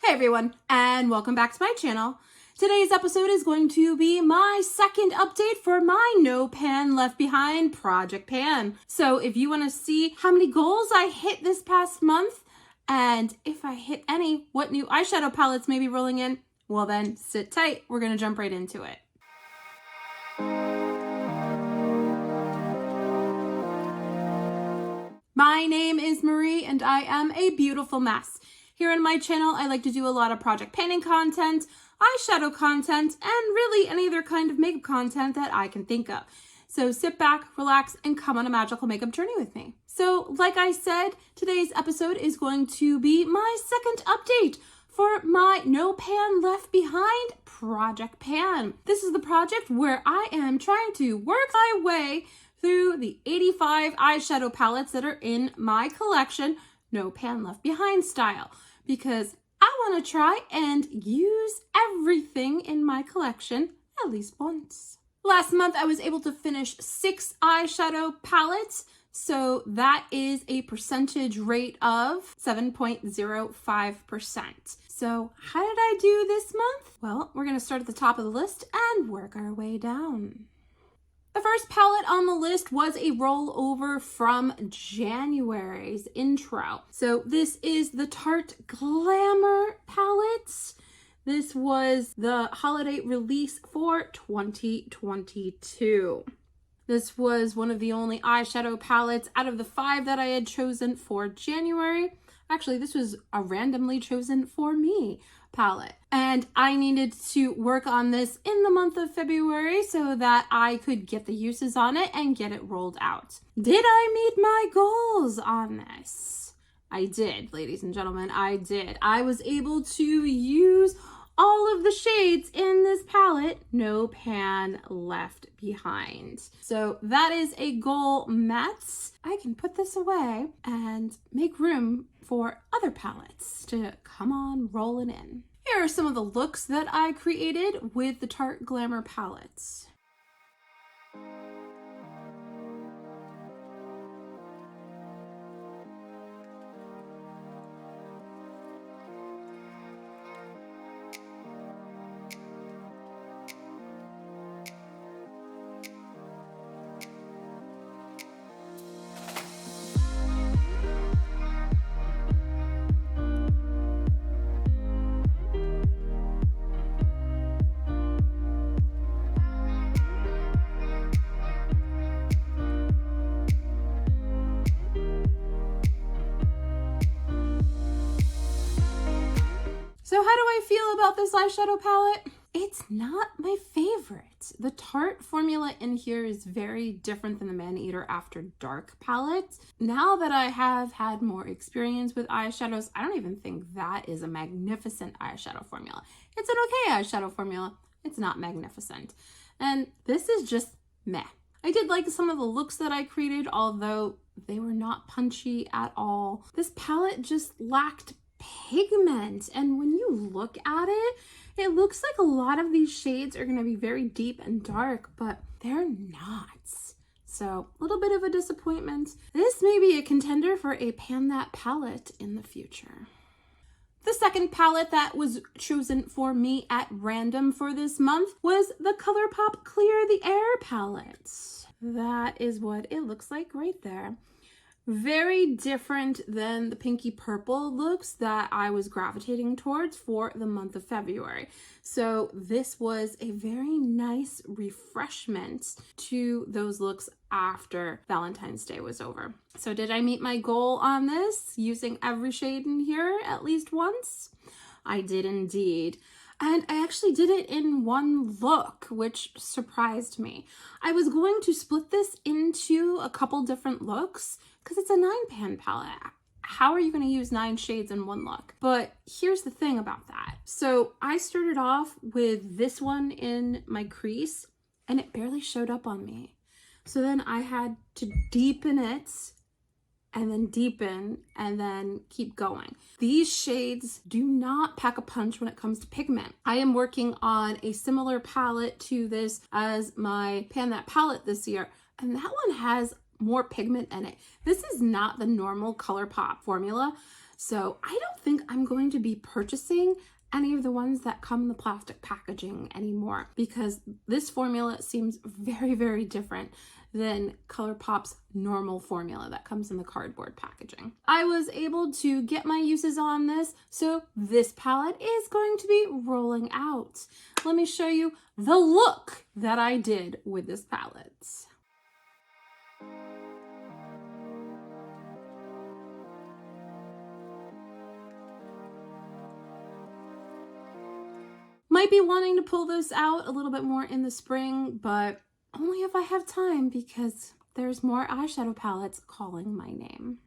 Hey everyone, and welcome back to my channel. Today's episode is going to be my second update for my No Pan Left Behind Project Pan. So if you want to see how many goals I hit this past month, and if I hit any, what new eyeshadow palettes may be rolling in, well then sit tight, we're going to jump right into it. My name is Marie and I am a beautiful mess. Here on my channel, I like to do a lot of project painting content, eyeshadow content, and really any other kind of makeup content that I can think of. So sit back, relax, and come on a magical makeup journey with me. So like I said, today's episode is going to be my second update for my No Pan Left Behind Project Pan. This is the project where I am trying to work my way through the 85 eyeshadow palettes that are in my collection, No Pan Left Behind style, because I want to try and use everything in my collection at least once. Last month, I was able to finish 6 eyeshadow palettes, so that is a percentage rate of 7.05%. So how did I do this month? Well, we're going to start at the top of the list and work our way down. The first palette on the list was a rollover from January's intro. So this is the Tarte Glamour Palette. This was the holiday release for 2022. This was one of the only eyeshadow palettes out of the 5 that I had chosen for January. Actually, this was a randomly chosen for me palette. And I needed to work on this in the month of February so that I could get the uses on it and get it rolled out. Did I meet my goals on this? I did, ladies and gentlemen, I did. I was able to use all of the shades in this palette, No Pan Left Behind. So that is a goal met. I can put this away and make room for other palettes to come on rolling in. Here are some of the looks that I created with the Tarte Glamour palettes. So how do I feel about this eyeshadow palette? It's not my favorite. The Tarte formula in here is very different than the Man-Eater After Dark palette. Now that I have had more experience with eyeshadows, I don't even think that is a magnificent eyeshadow formula. It's an okay eyeshadow formula. It's not magnificent. And this is just meh. I did like some of the looks that I created, although they were not punchy at all. This palette just lacked pigment, and when you look at it, it looks like a lot of these shades are going to be very deep and dark, but they're not. So a little bit of a disappointment. This may be a contender for a Pan That palette in the future. The second palette that was chosen for me at random for this month was the ColourPop Clear the Air palette. That is what it looks like right there. Very different than the pinky purple looks that I was gravitating towards for the month of February. So this was a very nice refreshment to those looks after Valentine's Day was over. So did I meet my goal on this, using every shade in here at least once? I did indeed. And I actually did it in one look, which surprised me. I was going to split this into a couple different looks because it's a 9-pan palette. How are you going to use 9 shades in one look? But here's the thing about that. So I started off with this one in my crease and it barely showed up on me. So then I had to deepen it and then deepen and then keep going. These shades do not pack a punch when it comes to pigment. I am working on a similar palette to this as my Pan That palette this year, and that one has more pigment in it. This is not the normal ColourPop formula. So I don't think I'm going to be purchasing any of the ones that come in the plastic packaging anymore, because this formula seems very, very different than ColourPop's normal formula that comes in the cardboard packaging. I was able to get my uses on this, so this palette is going to be rolling out. Let me show you the look that I did with this palette. Might be wanting to pull this out a little bit more in the spring, but only if I have time, because there's more eyeshadow palettes calling my name.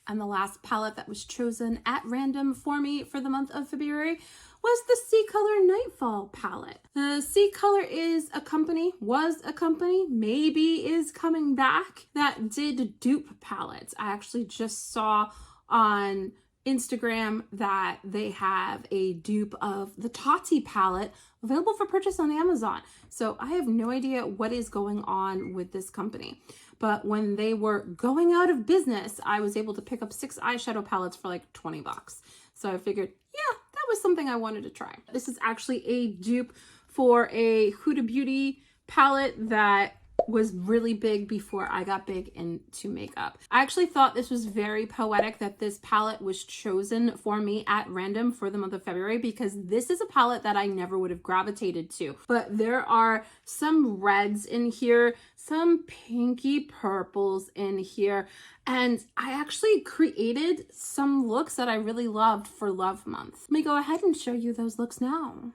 And the last palette that was chosen at random for me for the month of February was the C Color Nightfall palette. The C Color is a company, was a company, maybe is coming back, that did dupe palettes. I actually just saw on Instagram that they have a dupe of the Tati palette available for purchase on Amazon. So I have no idea what is going on with this company. But when they were going out of business, I was able to pick up 6 eyeshadow palettes for like 20 bucks. So I figured, yeah, that was something I wanted to try. This is actually a dupe for a Huda Beauty palette that was really big before I got big into makeup. I actually thought this was very poetic that this palette was chosen for me at random for the month of February, because this is a palette that I never would have gravitated to. But there are some reds in here, some pinky purples in here, and I actually created some looks that I really loved for Love Month. Let me go ahead and show you those looks now.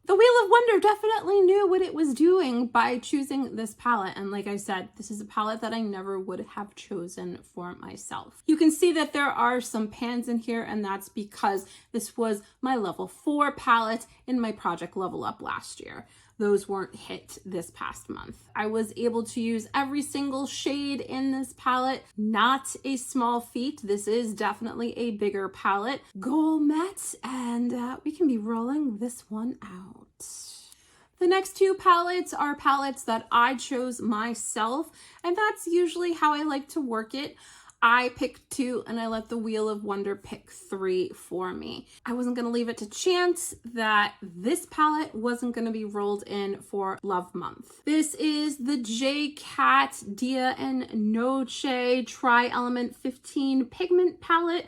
The Wheel of Wonder definitely knew what it was doing by choosing this palette. And like I said, this is a palette that I never would have chosen for myself. You can see that there are some pans in here, and that's because this was my level 4 palette in my Project Level Up last year. Those weren't hit this past month. I was able to use every single shade in this palette. Not a small feat. This is definitely a bigger palette. Goal met, and we can be rolling this one out. The next 2 palettes are palettes that I chose myself, and that's usually how I like to work it. I picked 2 and I let the Wheel of Wonder pick 3 for me. I wasn't going to leave it to chance that this palette wasn't going to be rolled in for Love Month. This is the J Cat Dia and Noche Tri-Element 15 Pigment Palette,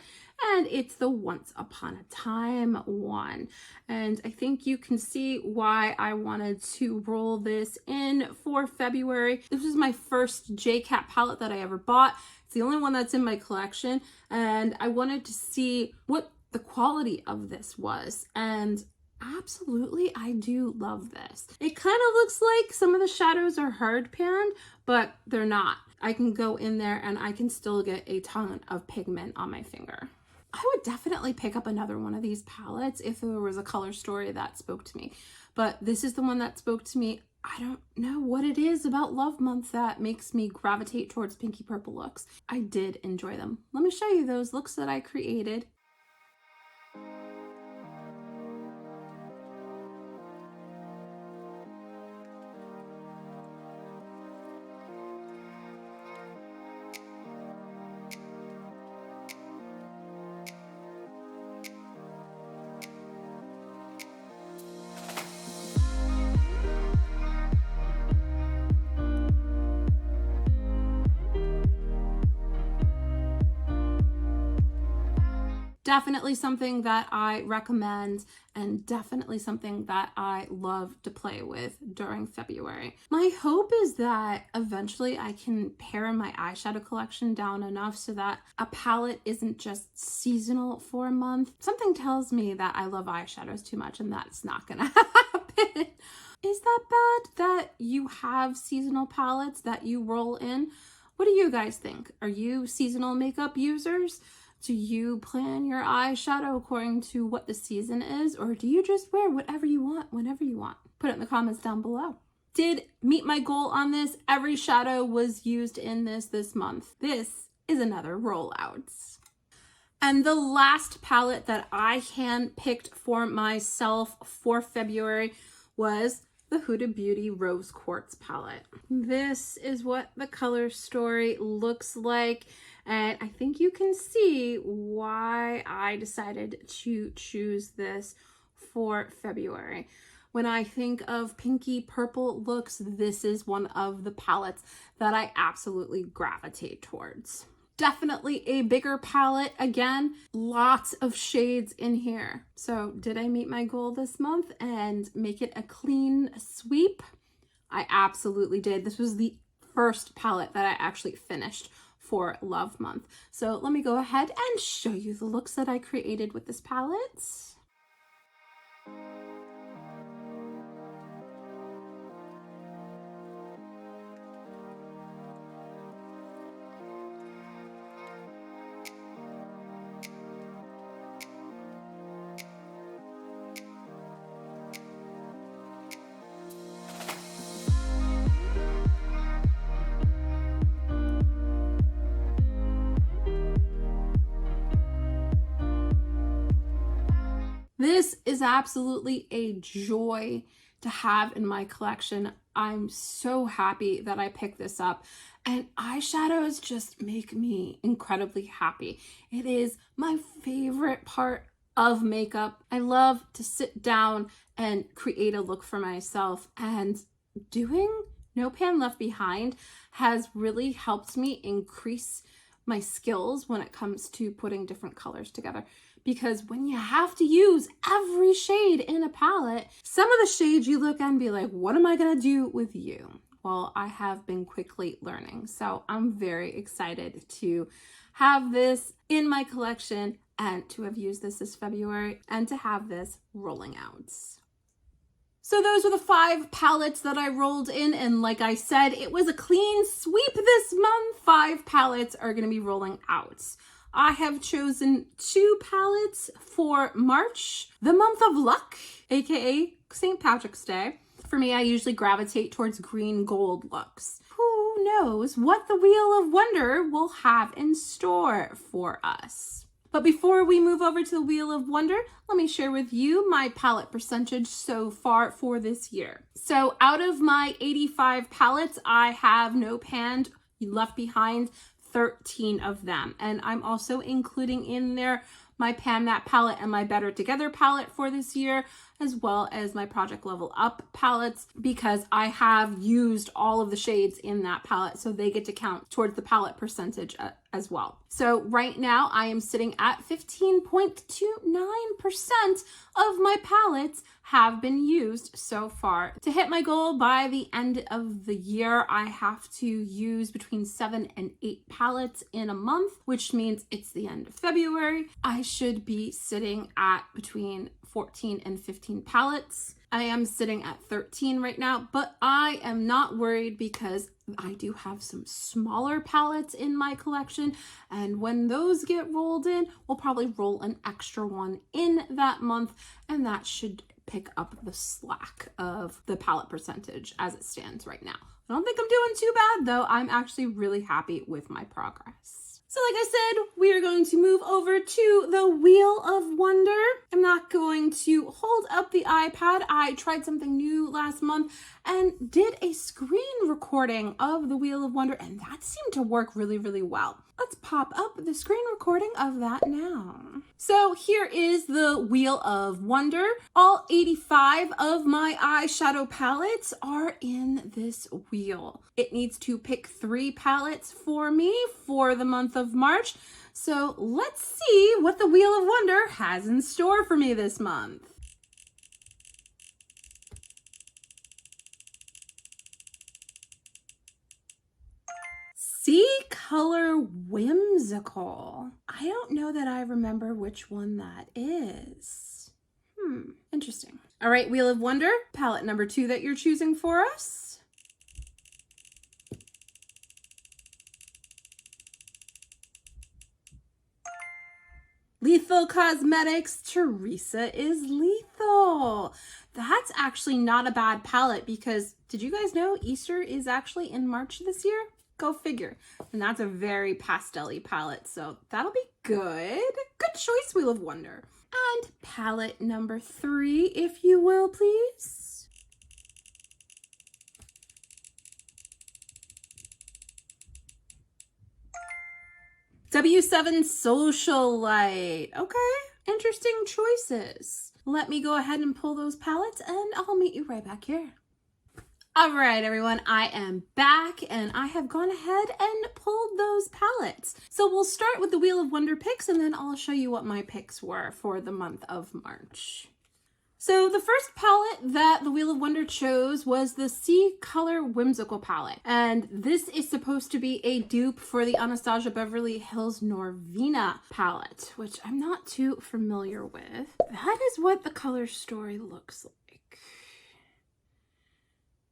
and it's the Once Upon a Time one. And I think you can see why I wanted to roll this in for February. This was my first J Cat palette that I ever bought. It's the only one that's in my collection, and I wanted to see what the quality of this was, and absolutely I do love this. It kind of looks like some of the shadows are hard panned, but they're not. I can go in there and I can still get a ton of pigment on my finger. I would definitely pick up another one of these palettes if there was a color story that spoke to me, but this is the one that spoke to me. I don't know what it is about Love Month that makes me gravitate towards pinky purple looks. I did enjoy them. Let me show you those looks that I created. Definitely something that I recommend, and definitely something that I love to play with during February. My hope is that eventually I can pare my eyeshadow collection down enough so that a palette isn't just seasonal for a month. Something tells me that I love eyeshadows too much, and that's not gonna happen. Is that bad that you have seasonal palettes that you roll in? What do you guys think? Are you seasonal makeup users? Do you plan your eyeshadow according to what the season is, or do you just wear whatever you want whenever you want? Put it in the comments down below. Did meet my goal on this. Every shadow was used in this month. This is another rollout. And the last palette that I hand-picked for myself for February was the Huda Beauty Rose Quartz palette. This is what the color story looks like, and I think you can see why I decided to choose this for February. When I think of pinky purple looks, this is one of the palettes that I absolutely gravitate towards. Definitely a bigger palette. Again, lots of shades in here. So did I meet my goal this month and make it a clean sweep? I absolutely did. This was the first palette that I actually finished for Love Month. So let me go ahead and show you the looks that I created with this palette. This is absolutely a joy to have in my collection. I'm so happy that I picked this up, and eyeshadows just make me incredibly happy. It is my favorite part of makeup. I love to sit down and create a look for myself, and doing No Pan Left Behind has really helped me increase my skills when it comes to putting different colors together. Because when you have to use every shade in a palette, some of the shades you look and be like, what am I gonna do with you? Well, I have been quickly learning. So I'm very excited to have this in my collection and to have used this February and to have this rolling out. So those were the 5 palettes that I rolled in, and like I said, it was a clean sweep this month. 5 palettes are gonna be rolling out. I have chosen 2 palettes for March, the month of luck, aka St. Patrick's Day. For me, I usually gravitate towards green gold looks. Who knows what the Wheel of Wonder will have in store for us? But before we move over to the Wheel of Wonder, let me share with you my palette percentage so far for this year. So out of my 85 palettes, I have No Pan Left Behind 13 of them. And I'm also including in there my Pan That palette and my Better Together palette for this year, as well as my Project Level Up palettes, because I have used all of the shades in that palette, so they get to count towards the palette percentage as well. So right now I am sitting at 15.29% of my palettes have been used so far. To hit my goal by the end of the year, I have to use between 7 and 8 palettes in a month, which means it's the end of February. I should be sitting at between 14 and 15 palettes. I am sitting at 13 right now, but I am not worried because I do have some smaller palettes in my collection, and when those get rolled in, we'll probably roll an extra one in that month, and that should pick up the slack of the palette percentage as it stands right now. I don't think I'm doing too bad though. I'm actually really happy with my progress. So like I said, we are going to move over to the Wheel of Wonder. I'm not going to hold up the iPad. I tried something new last month and did a screen recording of the Wheel of Wonder, and that seemed to work really, really well. Let's pop up the screen recording of that now. So here is the Wheel of Wonder. All 85 of my eyeshadow palettes are in this wheel. It needs to pick 3 palettes for me for the month of March. So let's see what the Wheel of Wonder has in store for me this month. Sea Color Whimsical. I don't know that I remember which one that is. Interesting. All right, Wheel of Wonder, palette number 2 that you're choosing for us. Lethal Cosmetics, Theresa is Lethal. That's actually not a bad palette because did you guys know Easter is actually in March this year? Go figure. And that's a very pastel-y palette, so that'll be good. Good choice, Wheel of Wonder. And palette number 3, if you will, please. W7 Socialite. Okay, interesting choices. Let me go ahead and pull those palettes and I'll meet you right back here. All right, everyone, I am back and I have gone ahead and pulled those palettes. So we'll start with the Wheel of Wonder picks and then I'll show you what my picks were for the month of March. So the first palette that the Wheel of Wonder chose was the Sea Color Whimsical palette. And this is supposed to be a dupe for the Anastasia Beverly Hills Norvina palette, which I'm not too familiar with. That is what the color story looks like.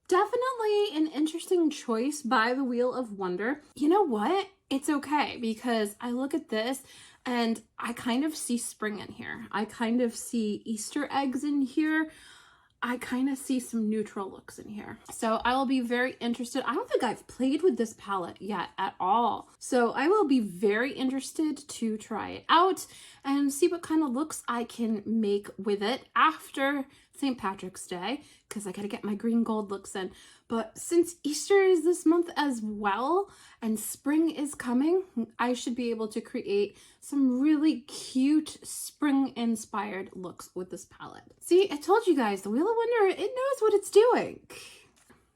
Definitely an interesting choice by the Wheel of Wonder. You know what? It's okay because I look at this and I kind of see spring in here. I kind of see Easter eggs in here. I kind of see some neutral looks in here. So I will be very interested. I don't think I've played with this palette yet at all. So I will be very interested to try it out and see what kind of looks I can make with it after St. Patrick's Day, because I gotta get my green gold looks in. But since Easter is this month as well and spring is coming, I should be able to create some really cute spring inspired looks with this palette. See, I told you guys, the Wheel of Wonder, it knows what it's doing.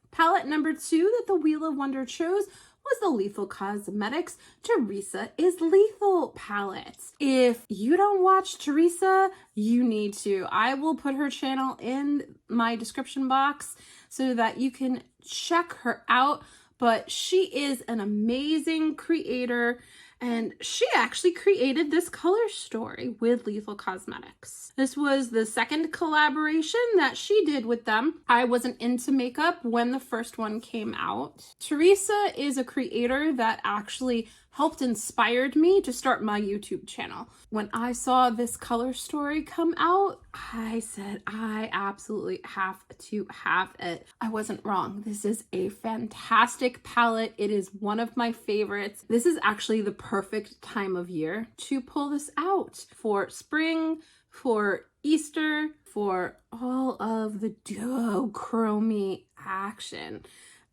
Palette number 2 that the Wheel of Wonder chose was the Lethal Cosmetics Theresa is Lethal palette. If you don't watch Theresa, you need to. I will put her channel in my description box so that you can check her out. But she is an amazing creator and she actually created this color story with Lethal Cosmetics. This was the second collaboration that she did with them. I wasn't into makeup when the first one came out. Theresa is a creator that actually helped inspired me to start my YouTube channel. When I saw this color story come out, I said, I absolutely have to have it. I wasn't wrong. This is a fantastic palette. It is one of my favorites. This is actually the perfect time of year to pull this out for spring, for Easter, for all of the duochrome action.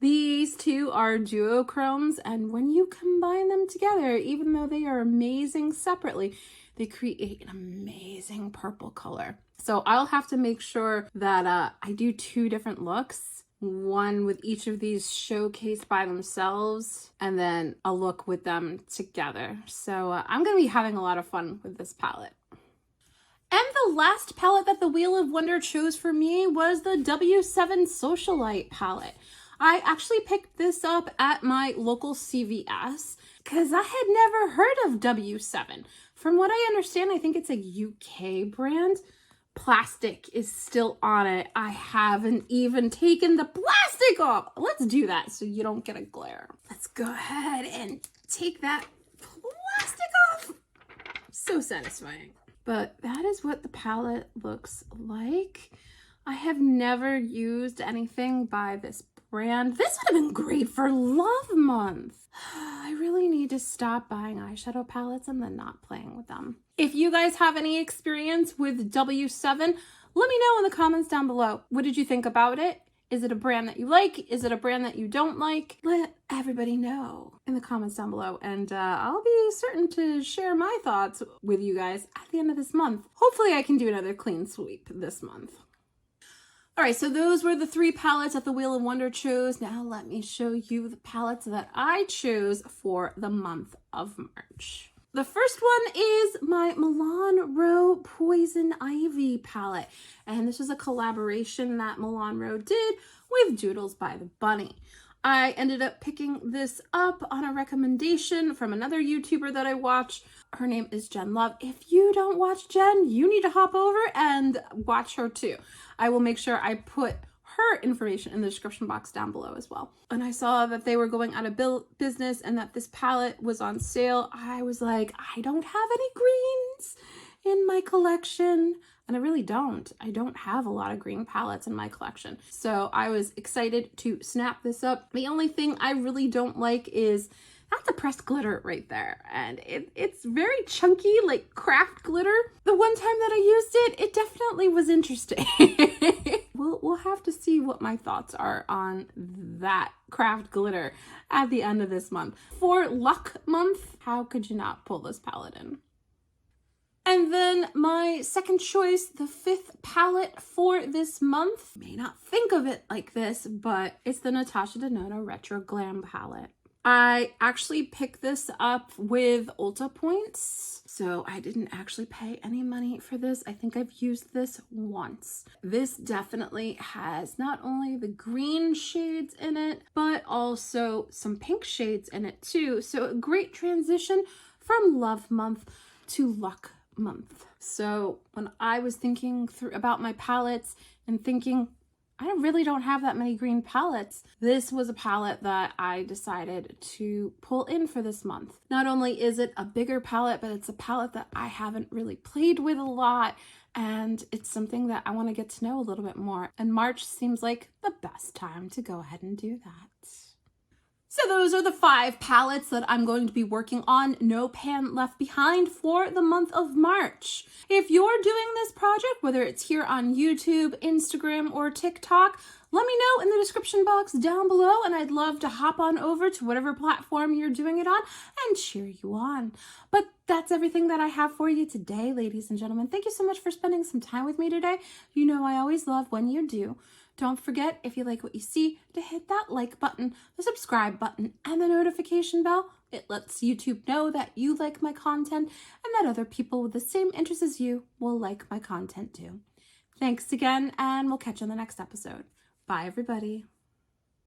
These two are duochromes, and when you combine them together, even though they are amazing separately, they create an amazing purple color. So I'll have to make sure that I do 2 different looks, one with each of these showcased by themselves, and then a look with them together. So I'm going to be having a lot of fun with this palette. And the last palette that the Wheel of Wonder chose for me was the W7 Socialite palette. I actually picked this up at my local CVS because I had never heard of W7. From what I understand, I think it's a UK brand. Plastic is still on it. I haven't even taken the plastic off. Let's do that so you don't get a glare. Let's go ahead and take that plastic off. So satisfying. But that is what the palette looks like. I have never used anything by this brand. This would have been great for Love Month. I really need to stop buying eyeshadow palettes and then not playing with them. If you guys have any experience with W7, let me know in the comments down below. What did you think about it? Is it a brand that you like? Is it a brand that you don't like? Let everybody know in the comments down below, and I'll be certain to share my thoughts with you guys at the end of this month. Hopefully I can do another clean sweep this month. All right, so those were the 3 palettes that the Wheel of Wonder chose. Now let me show you the palettes that I chose for the month of March. The first one is my Milan Rowe Poison Ivy palette. And this was a collaboration that Milan Rowe did with Doodles by the Bunny. I ended up picking this up on a recommendation from another YouTuber that I watch. Her name is Jen Love. If you don't watch Jen, you need to hop over and watch her too. I will make sure I put her information in the description box down below as well. And I saw that they were going out of business and that this palette was on sale. I was like, I don't have any greens. in my collection. And I really don't. I don't have a lot of green palettes in my collection. So I was excited to snap this up. The only thing I really don't like is that's a pressed glitter right there. And it's very chunky, like craft glitter. The one time that I used it, it definitely was interesting. We'll have to see what my thoughts are on that craft glitter at the end of this month. For luck month, how could you not pull this palette in? And then my second choice, the fifth palette for this month, you may not think of it like this, but it's the Natasha Denona Retro Glam palette. I actually picked this up with Ulta points, so I didn't actually pay any money for this. I think I've used this once. This definitely has not only the green shades in it, but also some pink shades in it too. So a great transition from Love Month to Luck Month. So when I was thinking about my palettes and thinking, I really don't have that many green palettes, this was a palette that I decided to pull in for this month. Not only is it a bigger palette, but it's a palette that I haven't really played with a lot, and it's something that I want to get to know a little bit more. And March seems like the best time to go ahead and do that. So those are the 5 palettes that I'm going to be working on, no pan left behind, for the month of March. If you're doing this project, whether it's here on YouTube, Instagram, or TikTok, let me know in the description box down below, and I'd love to hop on over to whatever platform you're doing it on and cheer you on. But that's everything that I have for you today, ladies and gentlemen. Thank you so much for spending some time with me today. You know I always love when you do. Don't forget, if you like what you see, to hit that like button, the subscribe button, and the notification bell. It lets YouTube know that you like my content and that other people with the same interests as you will like my content too. Thanks again, and we'll catch you on the next episode. Bye, everybody.